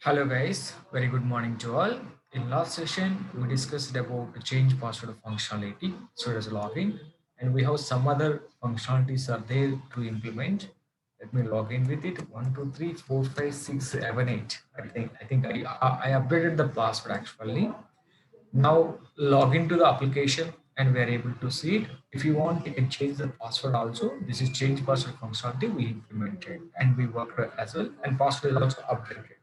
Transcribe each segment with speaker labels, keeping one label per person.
Speaker 1: Hello guys, very good morning to all. In last session, we discussed about the change password functionality. So there's a login, and we have some other functionalities are there to implement. Let me log in with it. 1, 2, 3, 4, 5, 6, 7, 8. I updated the password actually. Now log into the application and we are able to see it. If you want, you can change the password also. This is change password functionality we implemented and we worked as well. And password is also updated.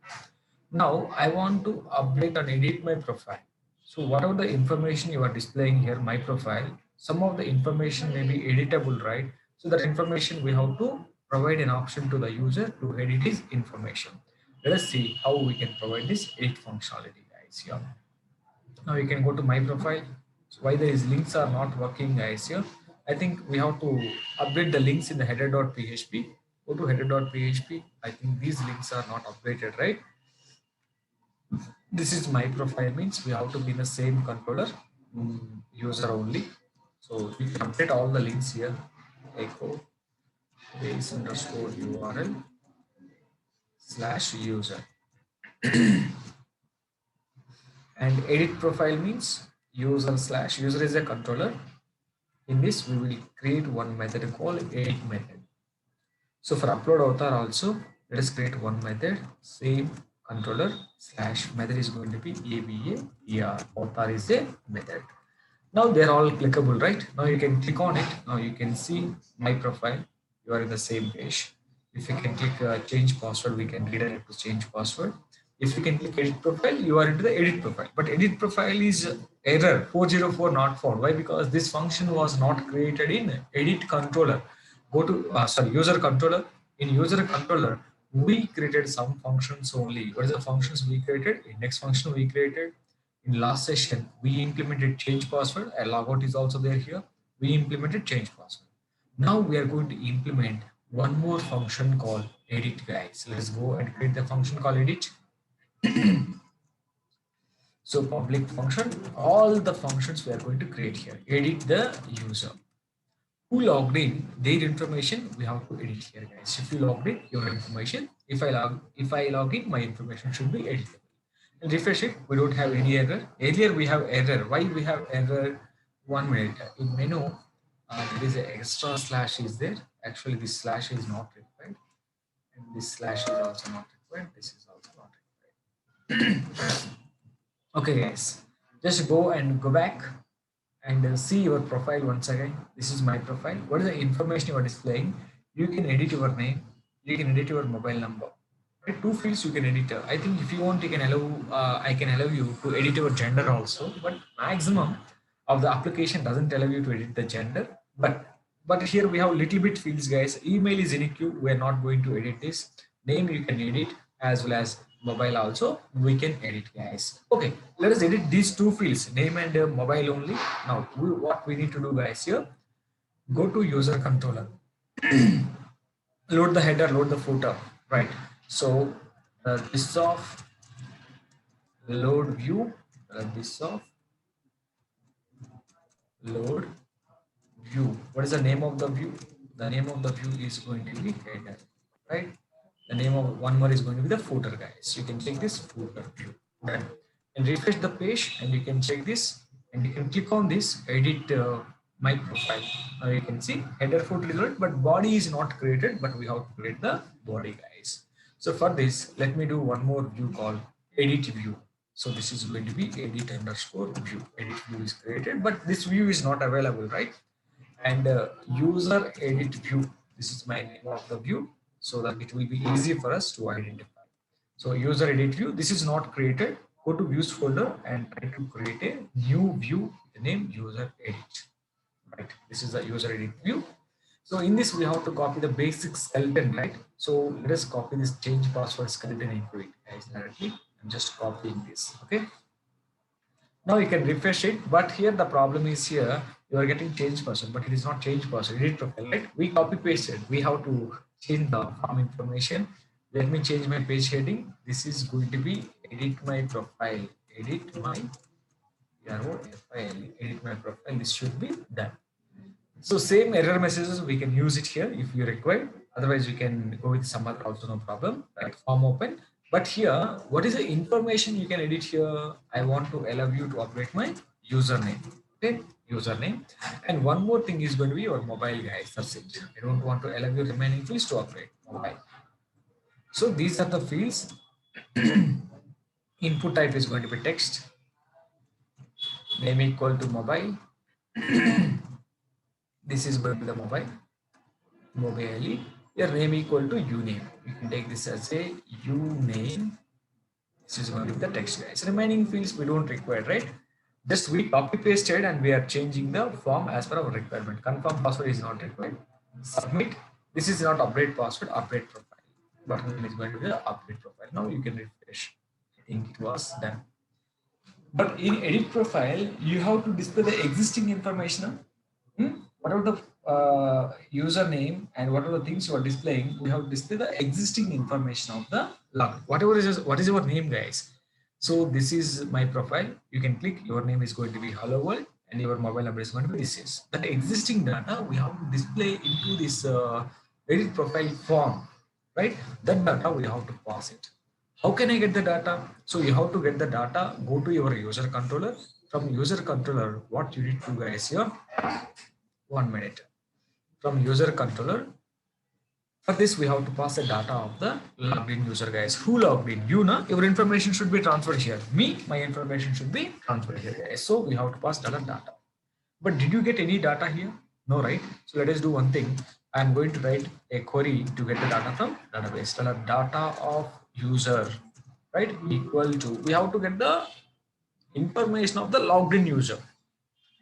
Speaker 1: Now I want to update and edit my profile. So whatever the information you are displaying here, my profile, some of the information may be editable, right? So that information we have to provide an option to the user to edit his information. Let us see how we can provide this edit functionality, guys. Here. Now you can go to my profile. So why these links are not working, guys? Here, I think we have to update the links in the header.php. Go to header.php. I think these links are not updated, right? This is my profile means we have to be in the same controller user only. So we can update all the links here. Echo base underscore URL slash user and edit profile means user slash user is a controller. In this we will create one method called edit method. So for upload avatar also, let us create one method, same controller slash method is going to be ABA avatar is a method. Now they're all clickable, right? Now you can click on it. Now you can see my profile. You are in the same page. If you can click change password, we can redirect to change password. If you can click edit profile, you are into the edit profile. But edit profile is error 404 not found. Why? Because this function was not created in edit controller. Go to sorry user controller. In user controller, we created some functions only. What is the functions we created? Index function we created. In last session, we implemented change password. A logout is also there here. We implemented change password. Now we are going to implement one more function called edit, guys. Let's go and create the function called edit. So public function, all the functions we are going to create here. Edit the user. Who logged in, their information we have to edit here, guys. If you logged in, your information. If I log in, my information should be editable. And refresh it, we don't have any error. Earlier we have error. Why we have error? 1 minute. In menu, there is an extra slash is there. Actually, this slash is not required. And this slash is also not required. This is also not required. Okay, guys. Just go and go back and see your profile once again. This is my profile. What is the information you are displaying? You can edit your name. You can edit your mobile number. Right? Two fields you can edit. I think if you want, you can allow. I can allow you to edit your gender also. But maximum of the application doesn't allow you to edit the gender. But here we have little bit fields, guys. Email is unique. We are not going to edit this. Name you can edit as well as mobile also we can edit, guys. Okay, let us edit these two fields, name and mobile only. Now what we need to do, guys, here, go to user controller, load the header, load the footer, right? So this of load view, this of load view. What is the name of the view? The name of the view is going to be header, right? The name of one more is going to be the footer, guys. You can check this footer view. Done. And refresh the page and you can check this and you can click on this edit my profile. Now you can see header footer is right, but body is not created, but we have to create the body, guys. So for this, let me do one more view called edit view. So this is going to be edit underscore view. Edit view is created, but this view is not available, right? And user edit view, this is my name of the view, so that it will be easy for us to identify. So user edit view, this is not created. Go to views folder and try to create a new view with the name user edit, right? This is the user edit view. So in this we have to copy the basic skeleton, right? So let us copy this change password skeleton into it, guys. Directly I'm just copying this. Okay, now you can refresh it, but here the problem is here you are getting change person, but it is not change person. Edit profile, right? We copy pasted. We have to change the form information. Let me change my page heading. This is going to be edit my profile. Edit my profile. Edit my profile. This should be done. So same error messages we can use it here if you require. Otherwise, you can go with some other also, no problem. Right? Form open. But here, what is the information you can edit here? I want to allow you to update my username. Okay, username. And one more thing is going to be your mobile, guys. That's it. I don't want to allow your remaining fields to update mobile. So these are the fields. Input type is going to be text. Name equal to mobile. This is going to be the mobile. Mobile. Your name equal to uname. You can take this as a uname. This is going to be the text, guys. Remaining fields we don't require, right? Just we copy pasted and we are changing the form as per our requirement. Confirm password is not required. Submit. This is not update password, update profile. Button is going to be the update profile. Now you can refresh. I think it was done. But in edit profile, you have to display the existing information. Whatever the username and whatever the things you are displaying, we have to display the existing information of the log. Whatever is what is your name, guys? So this is my profile. You can click. Your name is going to be hello world, and your mobile number is going to be this is that existing data we have to display into this edit profile form, right? That data we have to pass it. How can I get the data? So you have to get the data, go to your user controller. From user controller, what you need to guys here, 1 minute. From user controller, for this we have to pass the data of the logged in user, guys. Who logged in? You know, your information should be transferred here. Me, my information should be transferred here, guys. So we have to pass data. But did you get any data here? No, right? So let us do one thing. I'm going to write a query to get the data from database. Data of user, right? Equal to, we have to get the information of the logged in user,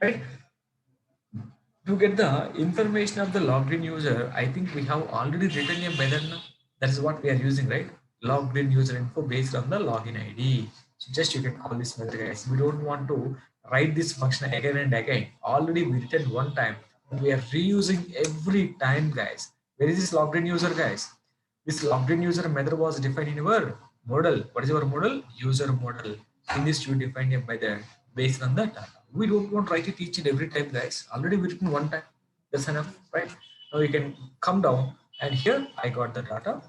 Speaker 1: right? To get the information of the logged in user, I think we have already written a method now. That is what we are using, right? Logged in user info based on the login ID. So just you can call this method, guys. We don't want to write this function again and again. Already we written one time. We are reusing every time, guys. Where is this logged in user, guys? This logged in user method was defined in your model. What is your model? User model. In this, you define a method based on the data. We don't want to write it each and every time, guys. Already we written one time. That's enough, right? Now you can come down and here I got the data.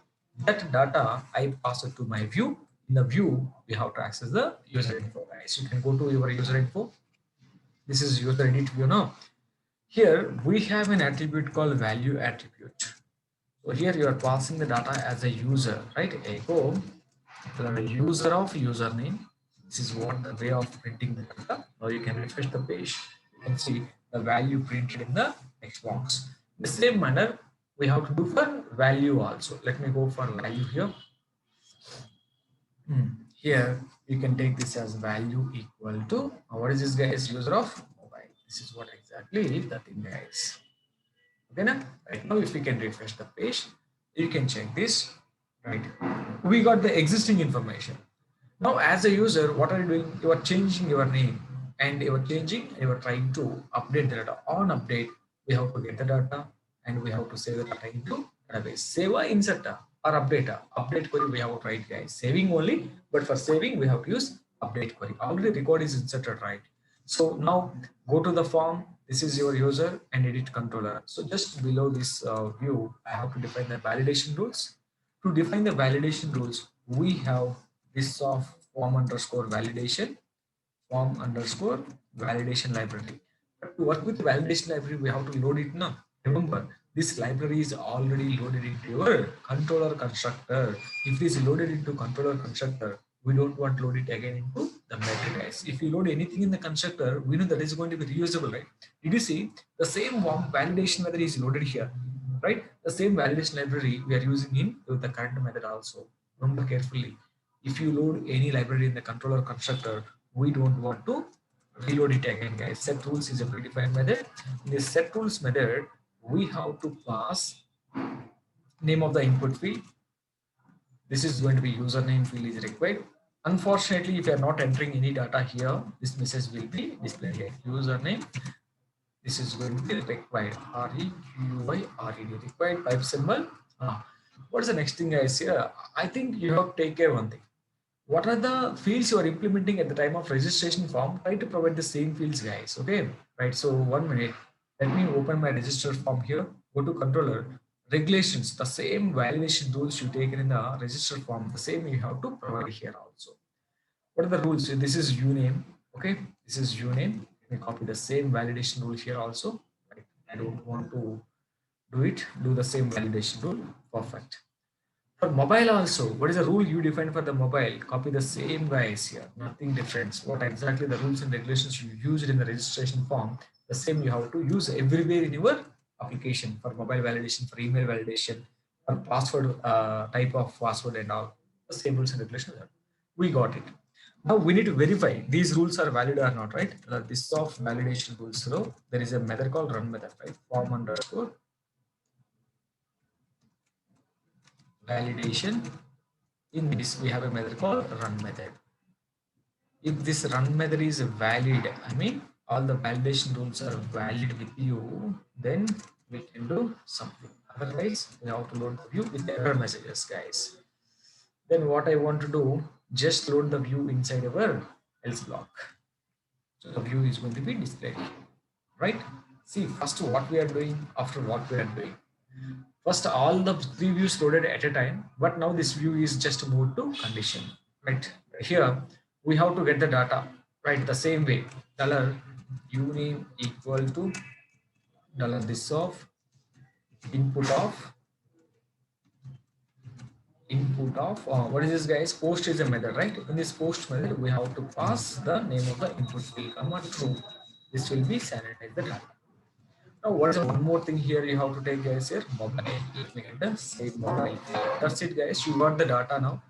Speaker 1: That data I pass it to my view. In the view, we have to access the user info, guys. You can go to your user info. This is user edit view now. Here we have an attribute called value attribute. So here you are passing the data as a user, right? Echo the user of username. This is what the way of printing the data. Now you can refresh the page. You can see the value printed in the text box. The same manner we have to do for value also. Let me go for value here. Here you can take this as value equal to what is this, guys? User of mobile. This is what exactly the thing, guys. Okay, now right now if we can refresh the page, you can check this. Right, we got the existing information. Now as a user, what are you doing? You are changing your name and you are trying to update the data. On update, we have to get the data and we have to save the data into database. Save or insert or update. Update query we have to write, guys. Saving only, but for saving we have to use update query. Already record is inserted, right? So now go to the form. This is your user and edit controller. So just below this view, I have to define the validation rules. To define the validation rules, we have this of form underscore validation library. But to work with validation library, we have to load it now. Remember, this library is already loaded into your controller constructor. If it is loaded into controller constructor, we don't want to load it again into the method, guys. If you load anything in the constructor, we know that is going to be reusable, right? Did you see the same validation method is loaded here, right? The same validation library we are using in the current method also. Remember carefully. If you load any library in the controller constructor, we don't want to reload it again, guys. Set rules is a predefined method. In this set rules method, we have to pass name of the input field. This is going to be username field is required. Unfortunately, if you are not entering any data here, this message will be displayed here. Username. This is going to be required. REQUIRED required type symbol. What is the next thing, guys? Here, I think you have to take care one thing. What are the fields you are implementing at the time of registration form? Try to provide the same fields, guys. Okay, right? So 1 minute. Let me open my register form here. Go to controller. regulations, the same validation rules you taken in the register form, the same you have to provide here also. What are the rules? This is uname. Okay, this is uname. Let me copy the same validation rule here also. Right. I don't want to do it. Do the same validation rule. Perfect. For mobile also, what is the rule you define for the mobile? Copy the same guys here. Nothing different. What exactly the rules and regulations you used in the registration form, the same you have to use everywhere in your application for mobile validation, for email validation, for password type of password and all. The same rules and regulations. We got it. Now we need to verify these rules are valid or not, right? This of validation rules. So there is a method called run method, right? Form underscore validation. In this, we have a method called run method. If this run method is valid, I mean all the validation rules are valid with you, then we can do something. Otherwise, we have to load the view with error messages, guys. Then what I want to do, just load the view inside our else block. So the view is going to be displayed, right? See, first what we are doing, after what we are doing. First, all the three views loaded at a time, but now this view is just moved to condition, right? Here, we have to get the data, right? The same way, dollar uname equal to dollar this of input of what is this guys, post is a method, right? In this post method we have to pass the name of the input field comma true. This will be sanitize the data. Now, what is one more thing here you have to take, guys? Here, mobile. Let me get the save mobile. That's it, guys. You got the data now.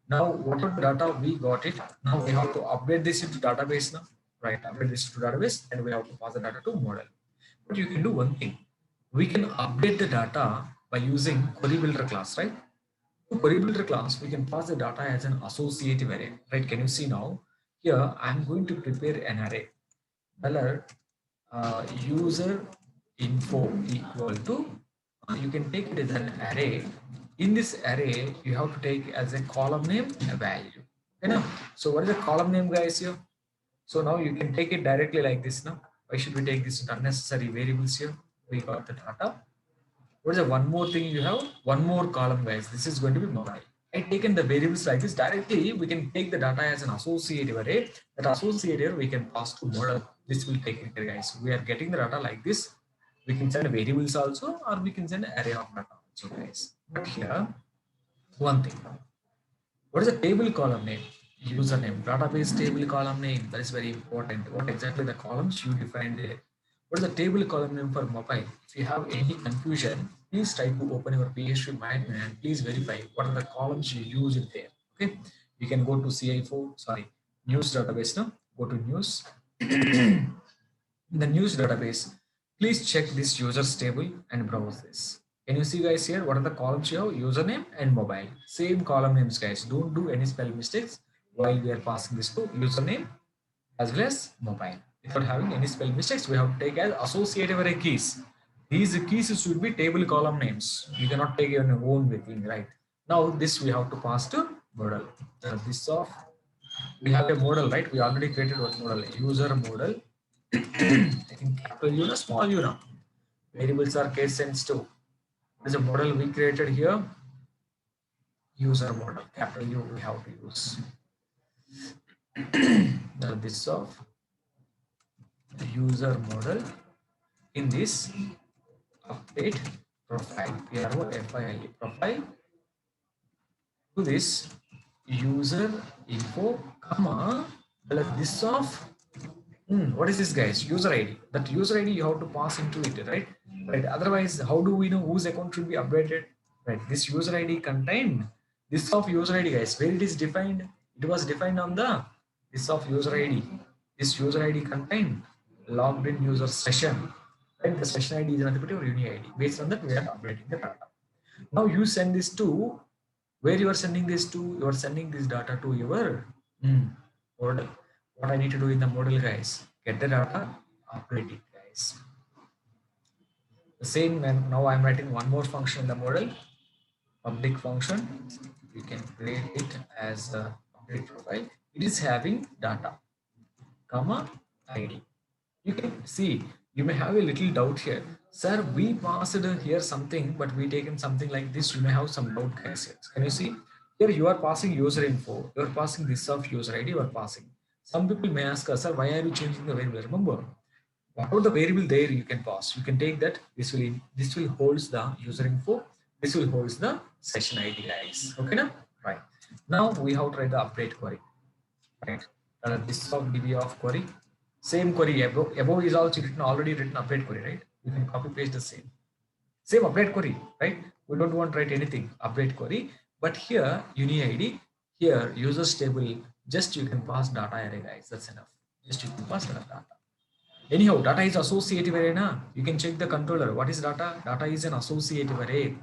Speaker 1: Now, whatever the data we got it. Now we have to update this into database now, right? Update this to database, and we have to pass the data to model. But you can do one thing. We can update the data by using query builder class, right? To query builder class, we can pass the data as an associative array, right? Can you see now? Here, I'm going to prepare an array. Dollar user info equal to you can take it as an array. In this array you have to take as a column name a value, you know. So what is the column name, guys, here? So now you can take it directly like this. Now why should we take this unnecessary variables here? We got the data. What is the one more thing you have? One more column, guys. This is going to be mobile. I taken the variables like this directly. We can take the data as an associative array. That associative we can pass to model. This will take it here, guys. We are getting the data like this. We can send variables also, or we can send an array of data also, guys. But here, one thing. What is the table column name? Username, database table column name. That is very important. What exactly the columns you defined there. What is the table column name for mobile? If you have any confusion, please try to open your PHP management and please verify what are the columns you used there. Okay, you can go to CI4, sorry, news database now. Go to news. In the news database, please check this users table and browse this. Can you see, guys, here what are the columns you have? Username and mobile. Same column names, guys. Don't do any spell mistakes while we are passing this to username as well as mobile. Without having any spell mistakes, we have to take as associative array keys. These keys should be table column names. You cannot take your own thing, right? Now this we have to pass to model. This of we have a model, right? We already created one model, user model. I think capital U, small u now. Variables are case sensitive. There's a model we created here. User model, capital U we have to use. Now this of user model. In this update profile, PROFILE profile to this user info, comma, this of what is this, guys? User ID. That user ID you have to pass into it, right? Right. Otherwise, how do we know whose account should be updated? Right. This user ID contain this of user ID, guys. Where it is defined? It was defined on the this of user ID. This user ID contain logged in user session. Right. The session ID is nothing but your uni ID. Based on that, we are updating the data. Now you send this to where you are sending this to. You are sending this data to your model. What I need to do in the model, guys, get the data, update it, guys. The same, and now I'm writing one more function in the model, public function. We can create it as a update profile. It is having data, comma, ID. You can see You may have a little doubt here. Sir, we passed here something, but we taken something like this. You may have some doubt, guys. Here. Can you see? Here you are passing user info. You are passing this of user ID. You are passing. Some people may ask us, sir, why are you changing the variable? Remember, whatever the variable there, you can pass. You can take that. This will holds the user info. This will holds the session ID, guys. Okay, now right. Now we have tried the update query. Right. This of db of query. Same query above is also written already written update query, right? You can copy paste the same update query, right? We don't want to write anything update query, but here UniID, here users table, just you can pass data array, guys. That's enough. Just you can pass data. Anyhow, data is associative array na. You can check the controller. What is data? Data is an associative array.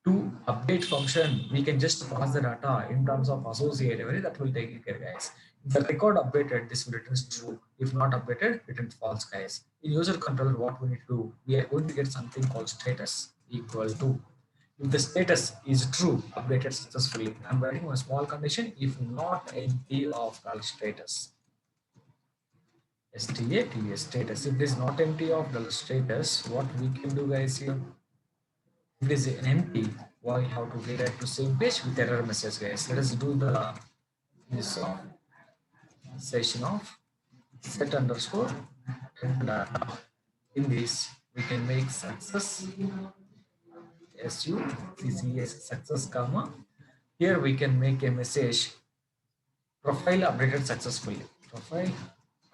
Speaker 1: To update function, we can just pass the data in terms of associative array. That will take care, guys. If the record updated, this will return true. If not updated, return false, guys. In user controller, what we need to do? We are going to get something called status equal to. If the status is true, updated successfully. I'm writing a small condition. If not empty of null status. STA status. If it is not empty of the status, what we can do, guys, here? If it is an empty, why have to redirect to same page with error message, guys? Let us do the this session of set underscore data. In this, we can make success success comma. Here we can make a message profile updated successfully. Profile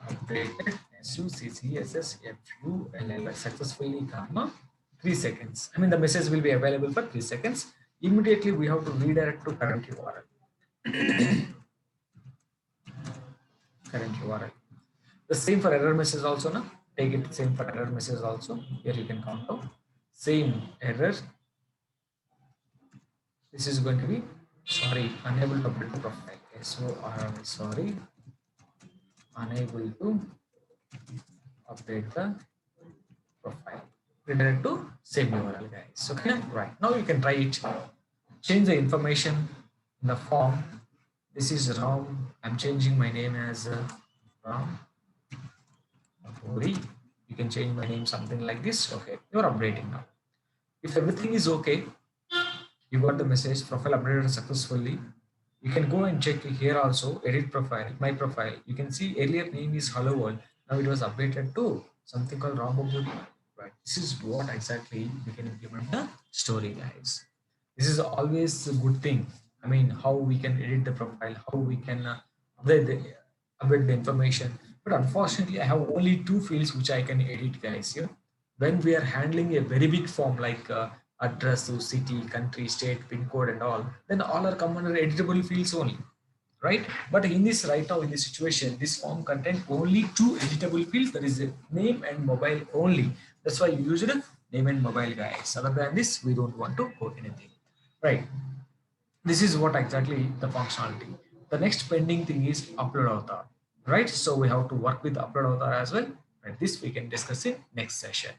Speaker 1: updated SUCCSSFULL successfully comma 3 seconds. I mean, the message will be available for 3 seconds. Immediately we have to redirect to current URL. Current URL. The same for error message also, na? Take it same for error message also. Here you can count out same error. This is going to be unable to update the profile. Okay, so sorry, unable to update the profile. Redirect to same URL, guys. Okay, right. Now you can try it. Change the information in the form. This is Ram. I'm changing my name as Ram. You can change my name something like this. Okay, you're updating now. If everything is okay, you got the message profile updated successfully. You can go and check here also, edit profile, my profile. You can see earlier name is Hello World. Now it was updated to something called Rambabu. Right. This is what exactly we can implement the story, guys. This is always a good thing. I mean, how we can edit the profile, how we can update the information. But unfortunately, I have only 2 fields which I can edit, guys. Here, when we are handling a very big form like address, city, country, state, pin code, and all, then all are come under editable fields only, right? But in this right now in this situation, this form contains only 2 editable fields. That is name and mobile only. That's why you use it name and mobile, guys. Other than this, we don't want to code anything, right? This is what exactly the functionality. The next pending thing is upload avatar, right? So we have to work with upload avatar as well. Right? This we can discuss in next session.